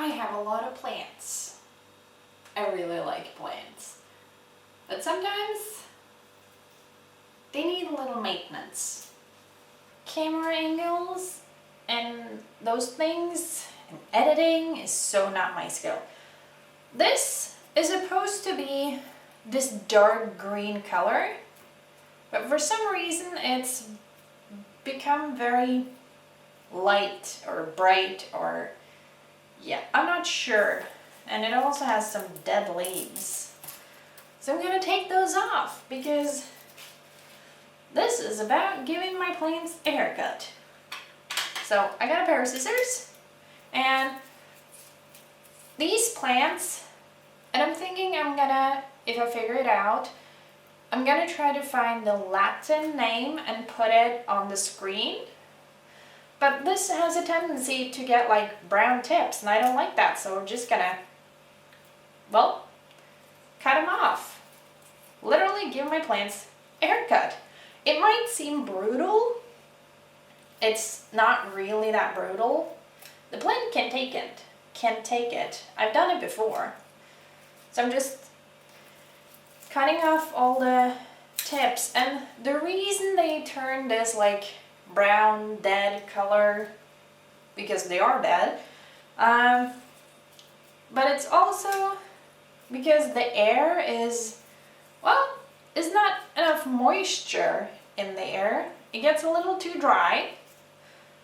I have a lot of plants. I really like plants. But sometimes they need a little maintenance. Camera angles and those things and editing is so not my skill. This is supposed to be this dark green color, but for some reason it's become very light or bright or yeah, I'm not sure. And it also has some dead leaves. So I'm gonna take those off because this is about giving my plants a haircut. So I got a pair of scissors and these plants, and I'm thinking I'm gonna, if I figure it out, I'm gonna try to find the Latin name and put it on the screen. But this has a tendency to get like brown tips and I don't like that, so we're just gonna, well, cut them off. Literally give my plants a haircut. It might seem brutal. It's not really that brutal. The plant can take it. I've done it before. So I'm just cutting off all the tips. And the reason they turn this like brown dead color, because they are dead, but it's also because the air is, well, is not enough moisture in the air. It gets a little too dry.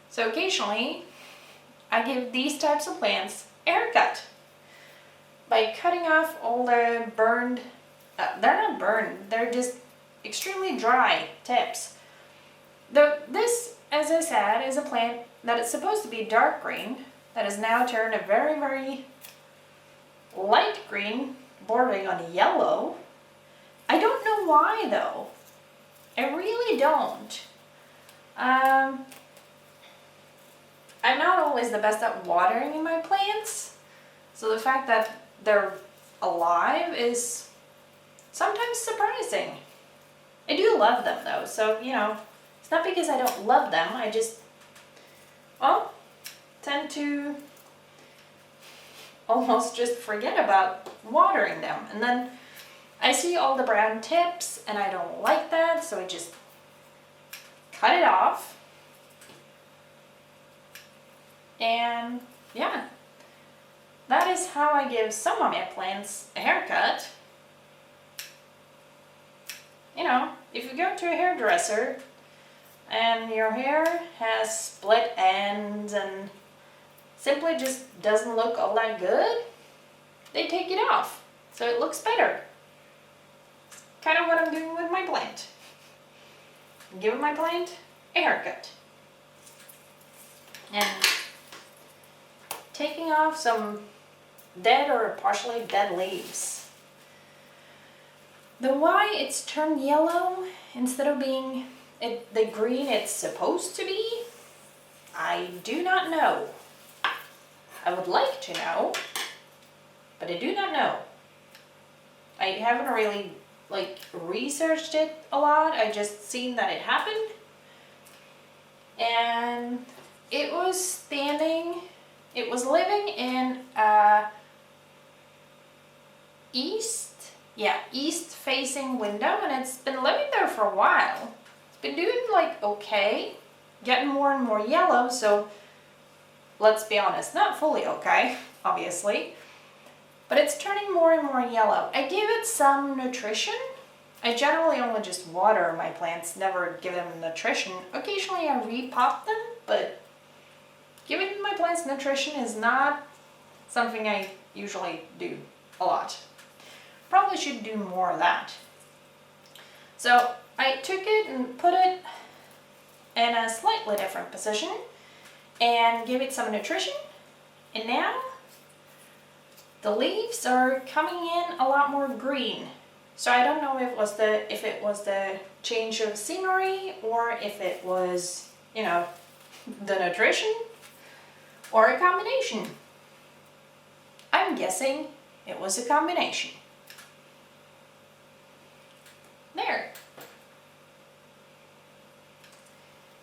So occasionally I give these types of plants a haircut by cutting off all the burned, they're not burned, they're just extremely dry tips. This, as I said, is a plant that is supposed to be dark green that has now turned a very, very light green bordering on yellow. I don't know why though. I really don't. I'm not always the best at watering my plants, so the fact that they're alive is sometimes surprising. I do love them though, so you know, it's not because I don't love them, I just, well, tend to almost just forget about watering them. And then I see all the brown tips and I don't like that, so I just cut it off. And yeah, that is how I give some of my plants a haircut. You know, if you go to a hairdresser and your hair has split ends and simply just doesn't look all that good, they take it off so it looks better. Kind of what I'm doing with my plant. I'm giving my plant a haircut. And taking off some dead or partially dead leaves. The why it's turned yellow instead of being the green it's supposed to be, I do not know. I would like to know, but I do not know. I haven't really researched it a lot. I just seen that it happened, and it was living in east facing window, and it's been living there for a while. It's been doing okay, getting more and more yellow, so let's be honest, not fully okay, obviously, but it's turning more and more yellow. I give it some nutrition. I generally only just water my plants, never give them nutrition. Occasionally I repot them, but giving my plants nutrition is not something I usually do a lot. Probably should do more of that. So I took it and put it in a slightly different position and give it some nutrition, and now the leaves are coming in a lot more green. So I don't know if it was the change of scenery or if it was, you know, the nutrition or a combination. I'm guessing it was a combination. There.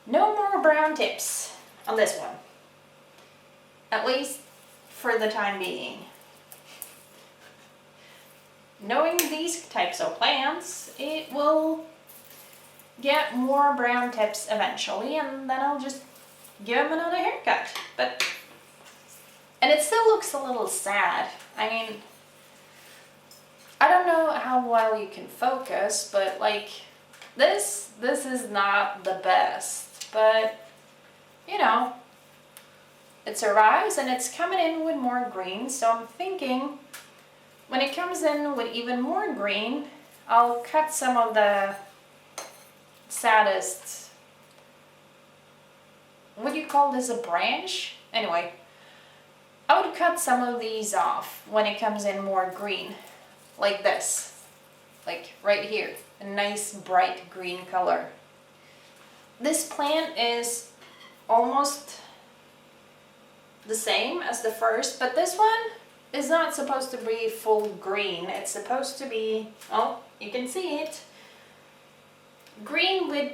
No more brown tips on this one. At least for the time being. Knowing these types of plants, it will get more brown tips eventually, and then I'll just give them another haircut. And it still looks a little sad. I mean, I don't know how well you can focus, but like this is not the best, but you know, it survives and it's coming in with more green. So I'm thinking when it comes in with even more green, I'll cut some of the saddest, what do you call this, a branch? Anyway, I would cut some of these off when it comes in more green, like this, like right here, a nice bright green color. This plant is almost the same as the first, but this one is not supposed to be full green. It's supposed to be, oh, you can see it, green with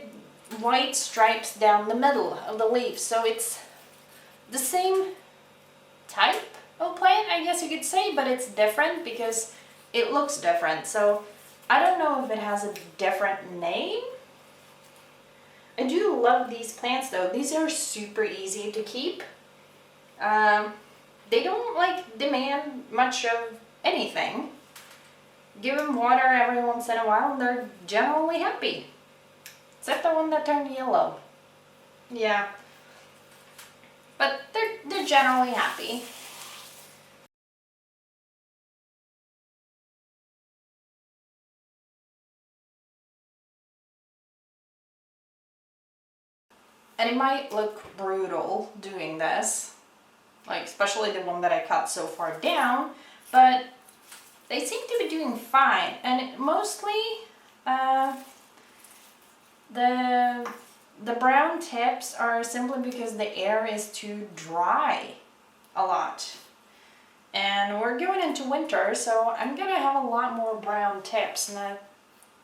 white stripes down the middle of the leaf. So it's the same type of plant, I guess you could say, but it's different because it looks different. So I don't know if it has a different name. I do love these plants though. These are super easy to keep. They don't like demand much of anything. Give them water every once in a while and they're generally happy. Except the one that turned yellow. Yeah. But they're generally happy. And it might look brutal doing this, like especially the one that I cut so far down, but they seem to be doing fine. And mostly the brown tips are simply because the air is too dry a lot. And we're going into winter, so I'm gonna have a lot more brown tips. And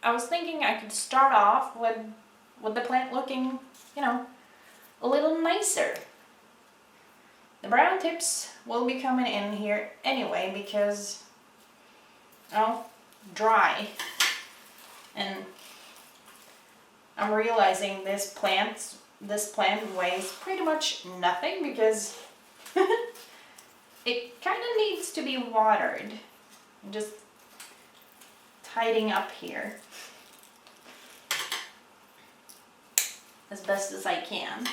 I was thinking I could start off with the plant looking, you know, a little nicer. The brown tips will be coming in here anyway because, oh, dry. And I'm realizing this plant weighs pretty much nothing because it kind of needs to be watered. I'm just tidying up here as best as I can.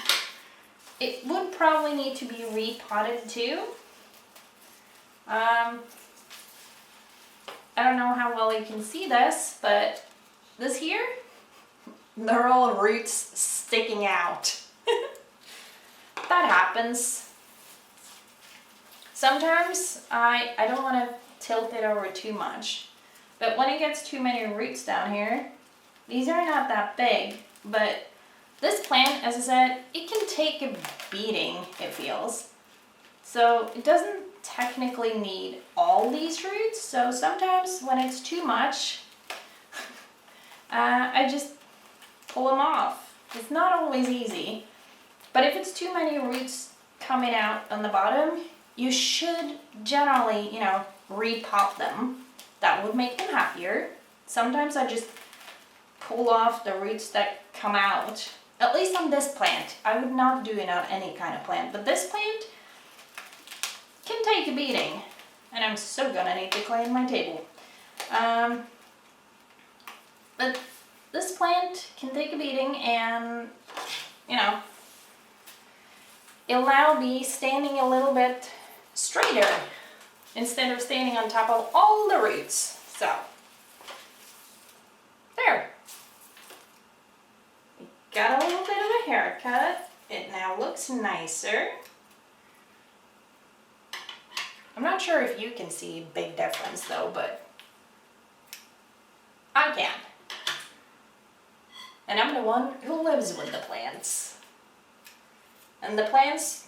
It would probably need to be repotted too. I don't know how well you can see this, but this here, they're all roots sticking out. That happens. Sometimes I don't want to tilt it over too much, but when it gets too many roots down here, these are not that big, but this plant, as I said, it can take a beating, it feels. So it doesn't technically need all these roots, so sometimes when it's too much, I just pull them off. It's not always easy, but if it's too many roots coming out on the bottom, you should generally, you know, repot them. That would make them happier. Sometimes I just pull off the roots that come out. At least on this plant. I would not do it on any kind of plant, but this plant can take a beating. And I'm so gonna need to clean my table. But this plant can take a beating and, you know, it'll now be standing a little bit straighter instead of standing on top of all the roots. So, there. Got a little bit of a haircut. It now looks nicer. I'm not sure if you can see a big difference though, but I can. And I'm the one who lives with the plants. And the plants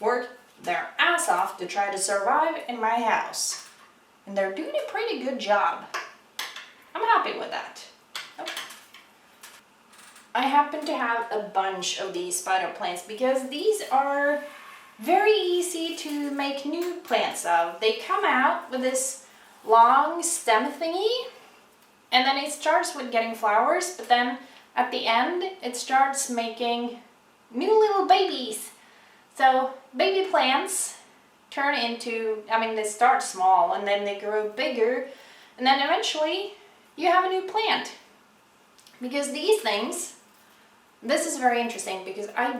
work their ass off to try to survive in my house. And they're doing a pretty good job. I'm happy with that. Okay. I happen to have a bunch of these spider plants because these are very easy to make new plants of. They come out with this long stem thingy, and then it starts with getting flowers, but then at the end it starts making new little babies. So baby plants turn into, they start small and then they grow bigger, and then eventually you have a new plant. Because these things, this is very interesting because I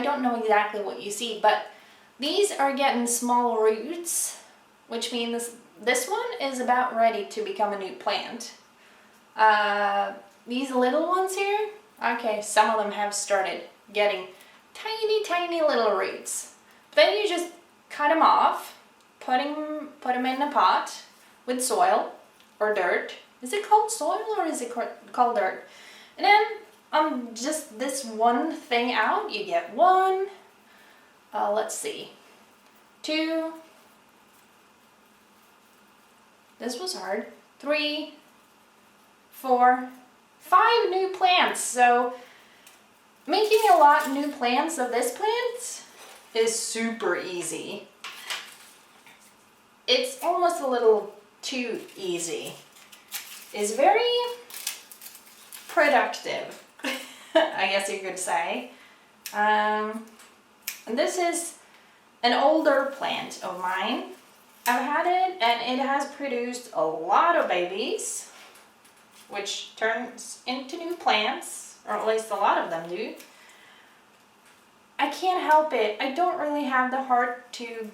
don't know exactly what you see, but these are getting small roots, which means this one is about ready to become a new plant. These little ones here, okay, some of them have started getting tiny little roots. Then you just cut them off, put them in a pot with soil or dirt. Is it called soil or is it called dirt? And then just this one thing out, you get one, let's see, 2, this was hard, 3, 4, 5 new plants. So making a lot new plants of this plant is super easy. It's almost a little too easy. It's very productive, I guess you could say. And this is an older plant of mine. I've had it and it has produced a lot of babies, which turns into new plants, or at least a lot of them do. I can't help it. I don't really have the heart to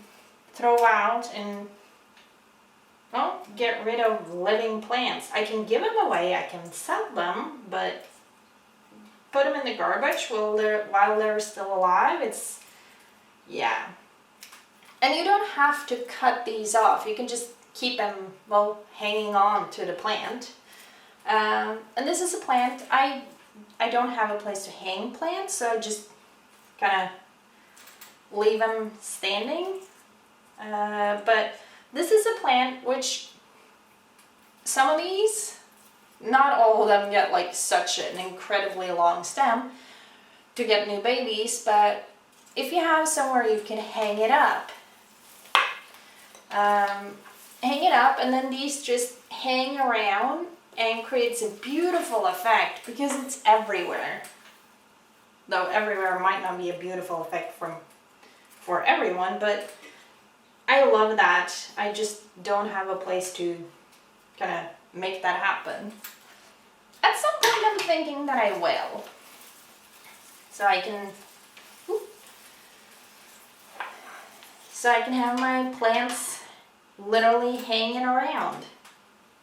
throw out and get rid of living plants. I can give them away, I can sell them, but put them in the garbage while they're still alive, it's, yeah. And you don't have to cut these off. You can just keep them, hanging on to the plant. And this is a plant, I don't have a place to hang plants, so I just kind of leave them standing. But this is a plant which, some of these, not all of them get like such an incredibly long stem to get new babies, but if you have somewhere you can hang it up, and then these just hang around and creates a beautiful effect because it's everywhere. Though everywhere might not be a beautiful effect for everyone, but I love that. I just don't have a place to kind of make that happen. At some point I'm thinking that I will. So I can have my plants literally hanging around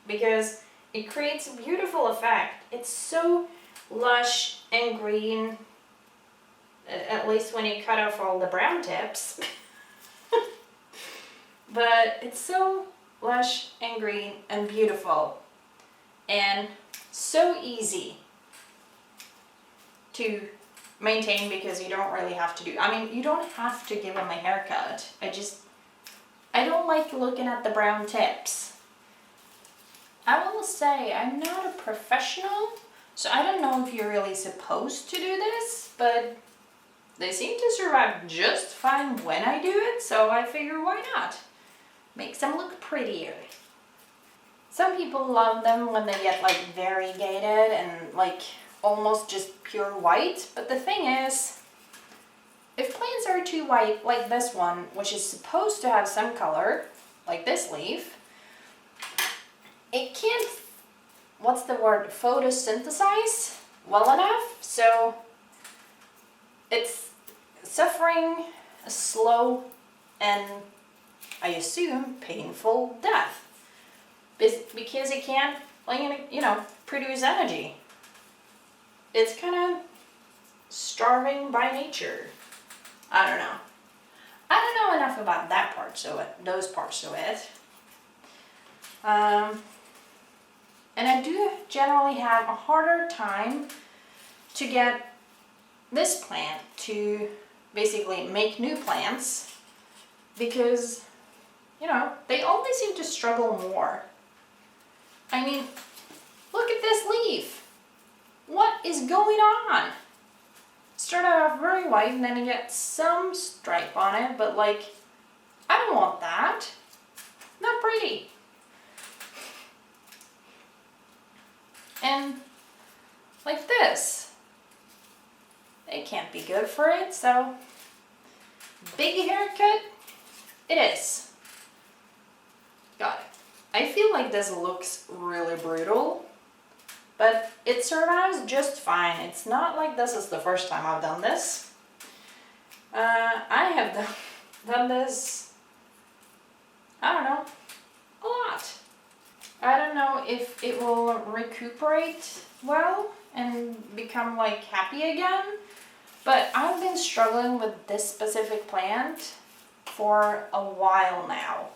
because it creates a beautiful effect. It's so lush and green, at least when you cut off all the brown tips. But it's so lush and green and beautiful and so easy to maintain because you don't really have to do, you don't have to give them a haircut. I don't like looking at the brown tips. I will say I'm not a professional, so I don't know if you're really supposed to do this, but they seem to survive just fine when I do it, so I figure why not? Makes them look prettier. Some people love them when they get like variegated and like almost just pure white, but the thing is, if plants are too white like this one, which is supposed to have some color, like this leaf, it can't, photosynthesize well enough, so it's suffering a slow and, I assume, painful death because it can't, produce energy. It's kind of starving by nature. I don't know. I don't know enough about those parts of it. And I do generally have a harder time to get this plant to basically make new plants because, they always seem to struggle more. Look at this leaf. What is going on? started off very white and then you get some stripe on it, but like, I don't want that. Not pretty. And like this, it can't be good for it, so big haircut, it is. Got it. I feel like this looks really brutal, but it survives just fine. It's not like this is the first time I've done this. I have done this, I don't know, a lot. I don't know if it will recuperate well and become like happy again, but I've been struggling with this specific plant for a while now.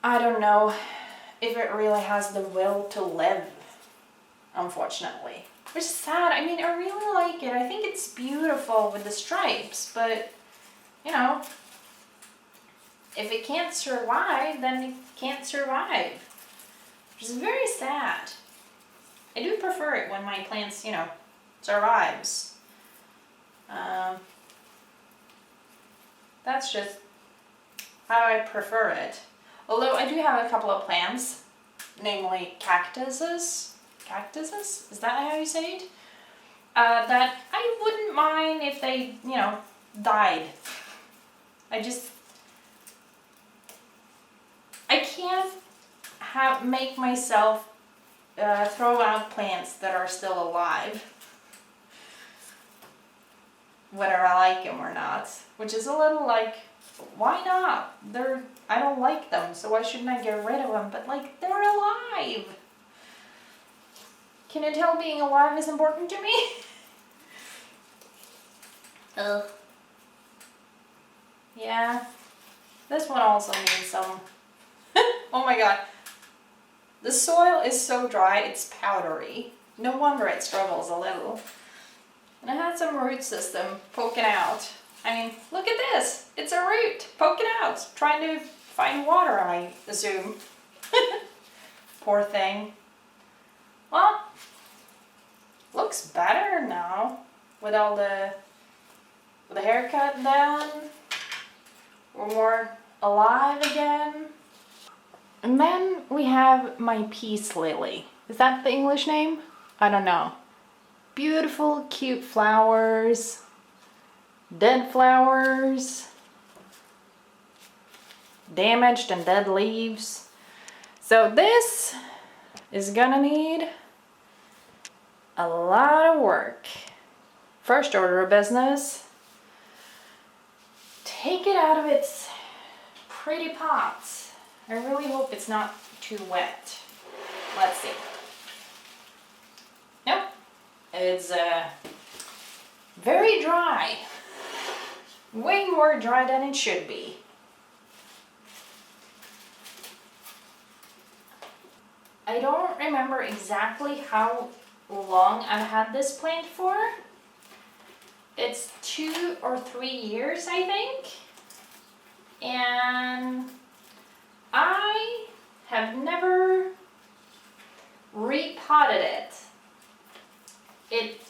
I don't know if it really has the will to live, unfortunately. Which is sad. I mean, I really like it. I think it's beautiful with the stripes, but, you know, if it can't survive, then it can't survive. Which is very sad. I do prefer it when my plants, you know, survives. That's just how I prefer it. Although I do have a couple of plants, namely cactuses. Cactuses? Is that how you say it? That I wouldn't mind if they, you know, died. I can't make myself throw out plants that are still alive, whether I like them or not. Which is a little like, why not? I don't like them, so why shouldn't I get rid of them? But like, they're alive. Can you tell being alive is important to me? Ugh. Yeah. This one also needs some. Oh my god. The soil is so dry, it's powdery. No wonder it struggles a little. And it had some root system poking out. I mean, look at this. It's a root poking out, trying to find water, I assume. Poor thing. Well, looks better now with all the haircut done. We're more alive again. And then we have my peace lily. Is that the English name? I don't know. Beautiful, cute flowers. Dead flowers. Damaged and dead leaves. So this is gonna need a lot of work. First order of business, take it out of its pretty pots. I really hope it's not too wet. Let's see. Nope, it's very dry. Way more dry than it should be. I don't remember exactly how long I've had this plant for. It's 2 or 3 years, I think. And I have never repotted it. It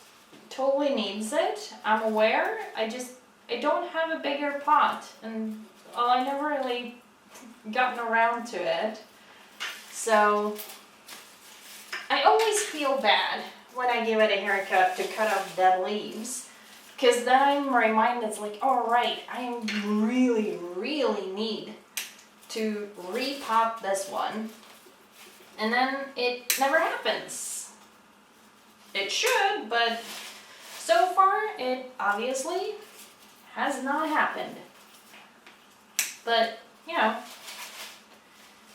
totally needs it. I'm aware. I don't have a bigger pot, and I never really gotten around to it. So I always feel bad when I give it a haircut to cut off dead leaves, because then I'm reminded, it's like, all right, I really need to repot this one, and then it never happens. It should, but so far it obviously has not happened. But, you know,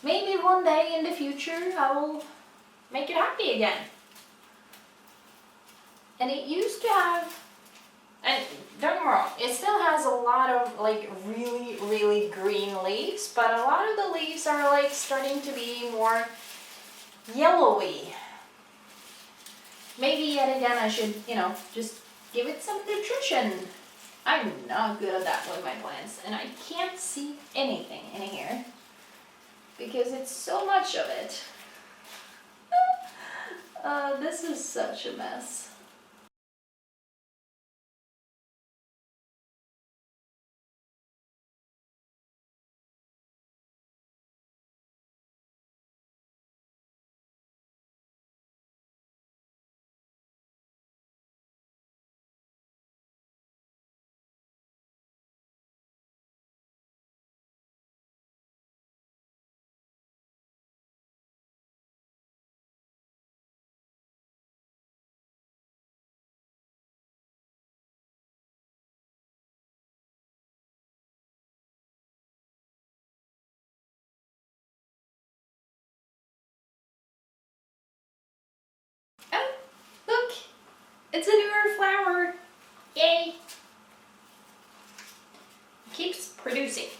maybe one day in the future I'll make it happy again. And it used to have, and don't get me wrong, it still has a lot of like really green leaves, but a lot of the leaves are like starting to be more yellowy. Maybe yet again I should, you know, just give it some nutrition. I'm not good at that with my plants, and I can't see anything in here because it's so much of it. This is such a mess. It's a newer flower. Yay! Keeps producing.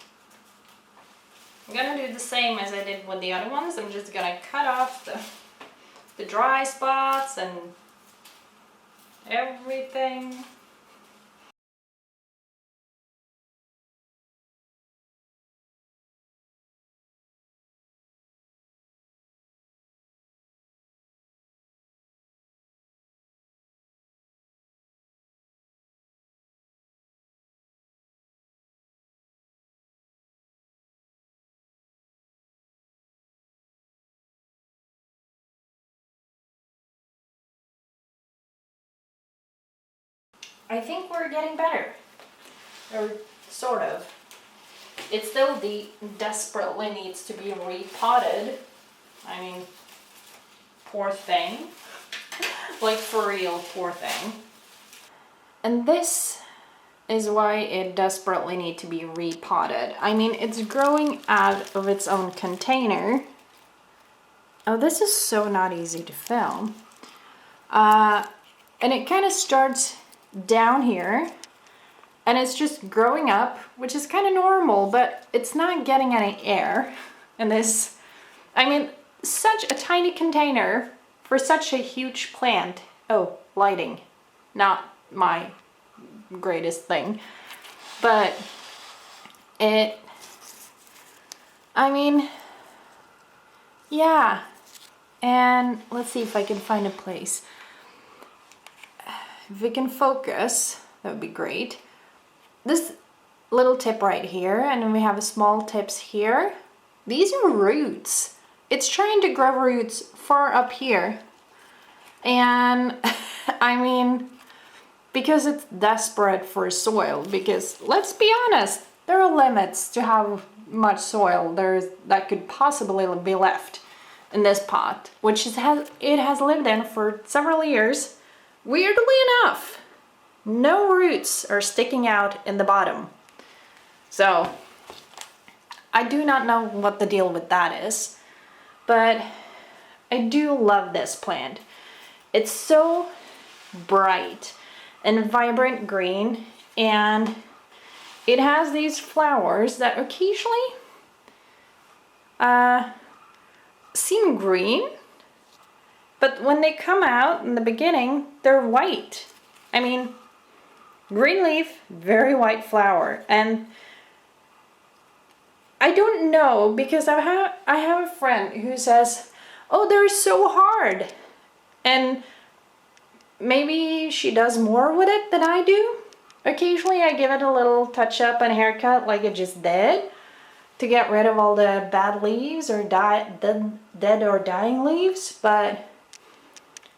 I'm gonna do the same as I did with the other ones. I'm just gonna cut off the dry spots and everything. I think we're getting better. Or sort of. It still desperately needs to be repotted. I mean, poor thing. Like for real, poor thing. And this is why it desperately needs to be repotted. I mean, it's growing out of its own container. Oh, this is so not easy to film. And it kind of starts down here. And it's just growing up, which is kind of normal, but it's not getting any air. And this, I mean, such a tiny container for such a huge plant. Oh, lighting. Not my greatest thing. But I mean, yeah. And let's see if I can find a place. If we can focus, that would be great. This little tip right here, and then we have small tips here. These are roots. It's trying to grow roots far up here. And I mean, because it's desperate for soil, because let's be honest, there are limits to how much soil that could possibly be left in this pot, which it has lived in for several years. Weirdly enough, no roots are sticking out in the bottom. So I do not know what the deal with that is, but I do love this plant. It's so bright and vibrant green, and it has these flowers that occasionally seem green, but when they come out in the beginning, they're white. I mean, green leaf, very white flower. And I don't know, because I have a friend who says, oh, they're so hard. And maybe she does more with it than I do. Occasionally I give it a little touch up and haircut like it just did to get rid of all the bad leaves or dead or dying leaves. But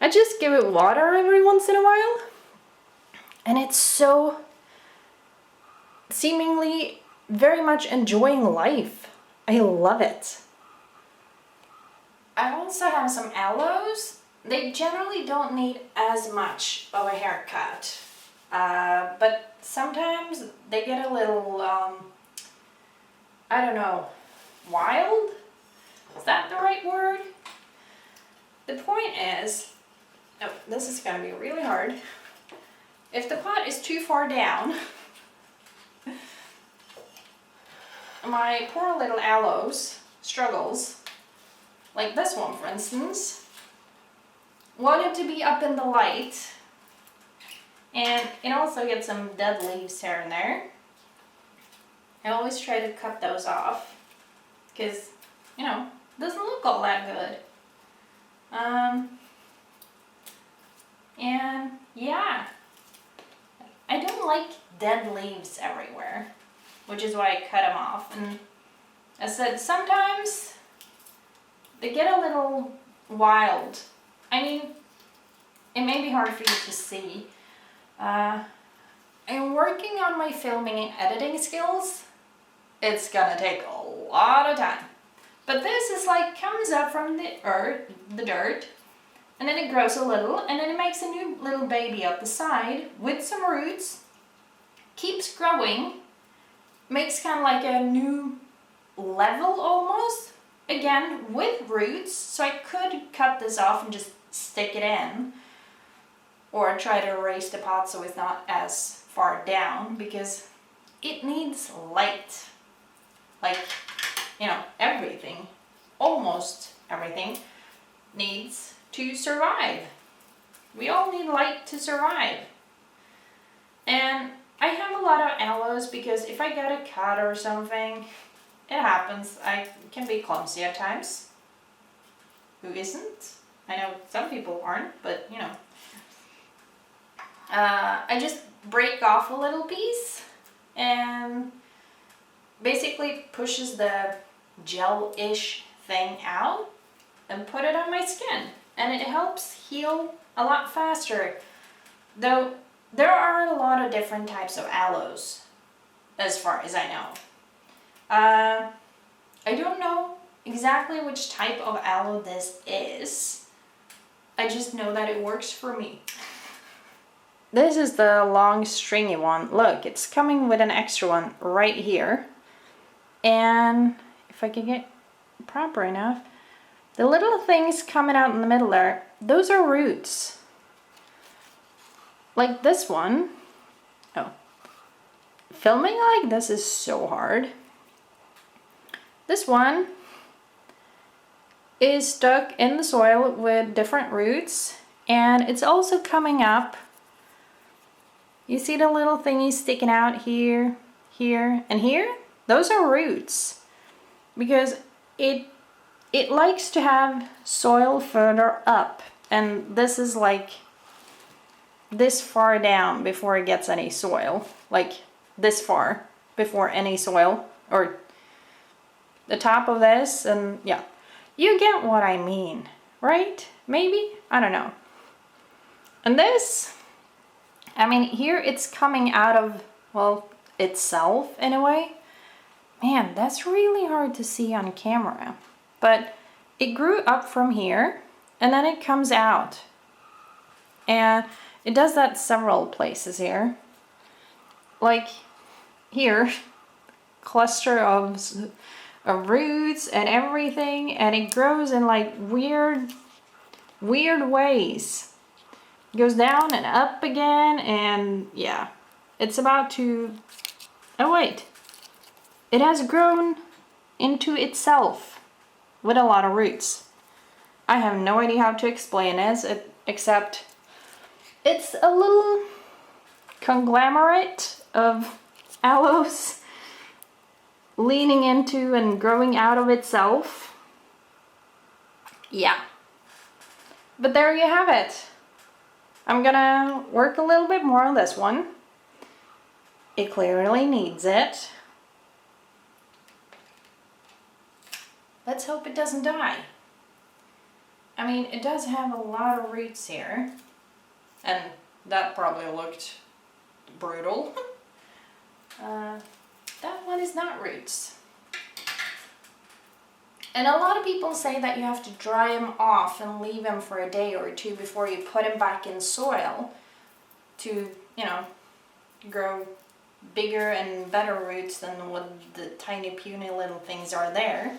I just give it water every once in a while. And it's so seemingly very much enjoying life. I love it. I also have some aloes. They generally don't need as much of a haircut. But sometimes they get a little, I don't know, wild? Is that the right word? The point is, oh, this is gonna be really hard. If the pot is too far down, my poor little aloes struggles, like this one for instance, wanted to be up in the light, and it also gets some dead leaves here and there. I always try to cut those off because, you know, it doesn't look all that good. And yeah, I don't like dead leaves everywhere, which is why I cut them off. And as I said, sometimes they get a little wild. I mean, it may be hard for you to see. I'm working on my filming and editing skills. It's gonna take a lot of time. But this is like, comes up from the earth, the dirt, and then it grows a little, and then it makes a new little baby up the side with some roots, keeps growing, makes kind of like a new level almost, again with roots. So I could cut this off and just stick it in. or try to raise the pot so it's not as far down, because it needs light. Like, you know, everything, almost everything needs to survive. We all need light to survive. And I have a lot of aloes because if I get a cut or something, it happens. I can be clumsy at times. Who isn't? I know some people aren't, but you know. I just break off a little piece and basically pushes the gel-ish thing out and put it on my skin. And it helps heal a lot faster. Though there are a lot of different types of aloes, as far as I know. I don't know exactly which type of aloe this is. I just know that it works for me. This is the long stringy one. Look, it's coming with an extra one right here. And if I can get proper enough, the little things coming out in the middle there, those are roots. Like this one. Oh. Filming like this is so hard. This one is stuck in the soil with different roots, and it's also coming up. You see the little thingies sticking out here, here, and here? Those are roots, because it likes to have soil further up, and this is like this far down before it gets any soil, like this far before any soil, or the top of this, and yeah, you get what I mean, right? Maybe? I don't know. And this, I mean, here it's coming out of, well, itself in a way. Man, that's really hard to see on camera. But it grew up from here, and then it comes out. And it does that several places here. Like here, cluster of roots and everything, and it grows in like weird ways. It goes down and up again, and yeah, it's about to, oh wait, it has grown into itself with a lot of roots. I have no idea how to explain this, except it's a little conglomerate of aloes leaning into and growing out of itself. Yeah. But there you have it. I'm gonna work a little bit more on this one. It clearly needs it. Let's hope it doesn't die. I mean, it does have a lot of roots here. And that probably looked brutal. That one is not roots. And a lot of people say that you have to dry them off and leave them for a day or two before you put them back in soil to, you know, grow bigger and better roots than what the tiny puny little things are there.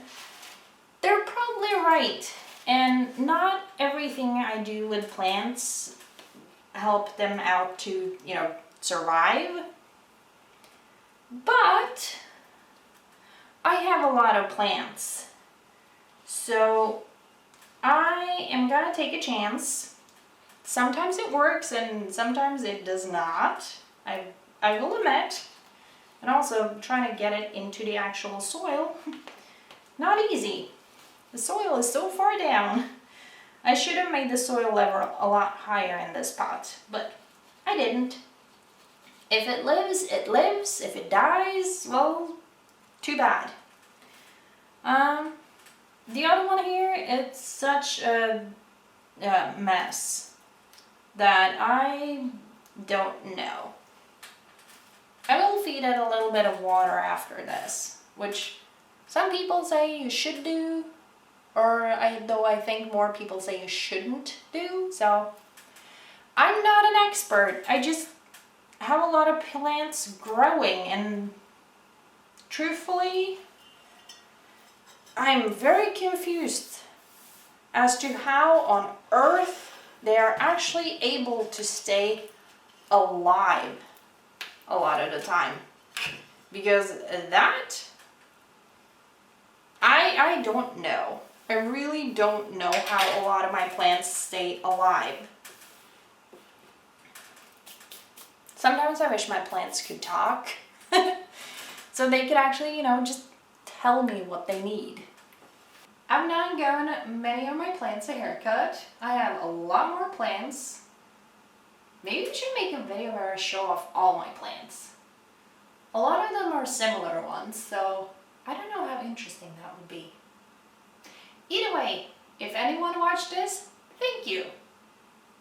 They're probably right. And not everything I do with plants help them out to, you know, survive. But I have a lot of plants. So I am gonna take a chance. Sometimes it works and sometimes it does not. I will admit. And also trying to get it into the actual soil. Not easy. The soil is so far down. I should have made the soil level a lot higher in this pot, but I didn't. If it lives, it lives. If it dies, well, too bad. The other one here, it's such a mess that I don't know. I will feed it a little bit of water after this, which some people say you should do, or though I think more people say you shouldn't do. So I'm not an expert. I just have a lot of plants growing, and truthfully, I'm very confused as to how on earth they are actually able to stay alive a lot of the time. Because that, I don't know. I really don't know how a lot of my plants stay alive. Sometimes I wish my plants could talk. So they could actually, you know, just tell me what they need. I've now given many of my plants a haircut. I have a lot more plants. Maybe we should make a video where I show off all my plants. A lot of them are similar ones, so I don't know how interesting that would be. Either way, if anyone watched this, thank you.